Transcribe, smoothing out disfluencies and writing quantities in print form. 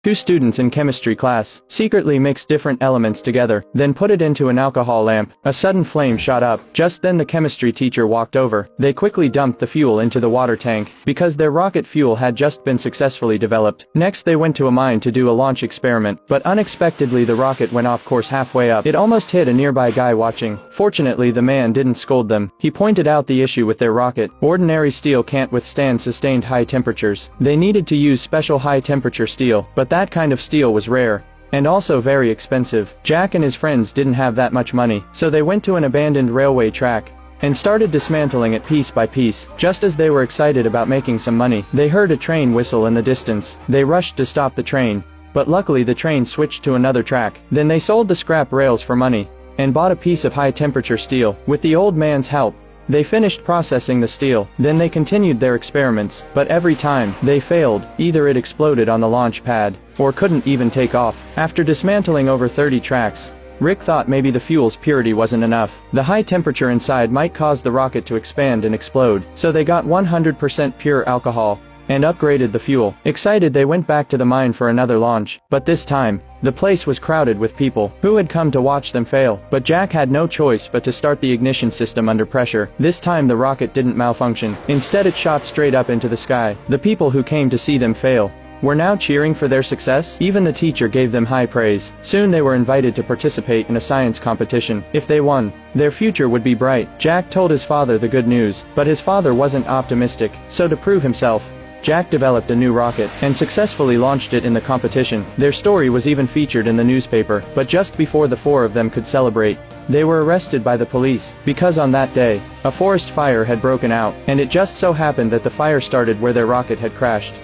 Two students in chemistry class secretly mixed different elements together, then put it into an alcohol lamp. A sudden flame shot up. Just then the chemistry teacher walked over. They quickly dumped the fuel into the water tank, because their rocket fuel had just been successfully developed. Next they went to a mine to do a launch experiment, but unexpectedly the rocket went off course halfway up. It almost hit a nearby guy watching. Fortunately the man didn't scold them. He pointed out the issue with their rocket. Ordinary steel can't withstand sustained high temperatures. They needed to use special high temperature steel, but that kind of steel was rare, and also very expensive. Jack and his friends didn't have that much money, so they went to an abandoned railway track and started dismantling it piece by piece. Just as they were excited about making some money, they heard a train whistle in the distance. They rushed to stop the train, but luckily the train switched to another track. Then they sold the scrap rails for money and bought a piece of high temperature steel. With the old man's help, they finished processing the steel. Then they continued their experiments, but every time they failed. Either it exploded on the launch pad, or couldn't even take off. After dismantling over 30 tracks, Rick thought maybe the fuel's purity wasn't enough. The high temperature inside might cause the rocket to expand and explode, so they got 100% pure alcohol and upgraded the fuel. Excited, they went back to the mine for another launch, but this time, the place was crowded with people who had come to watch them fail. But Jack had no choice but to start the ignition system under pressure. This time the rocket didn't malfunction. Instead it shot straight up into the sky. The people who came to see them fail were now cheering for their success. Even the teacher gave them high praise. Soon they were invited to participate in a science competition. If they won, their future would be bright. Jack told his father the good news, but his father wasn't optimistic, so to prove himself, Jack developed a new rocket and successfully launched it in the competition. Their story was even featured in the newspaper, but just before the four of them could celebrate, they were arrested by the police, because on that day, a forest fire had broken out, and it just so happened that the fire started where their rocket had crashed.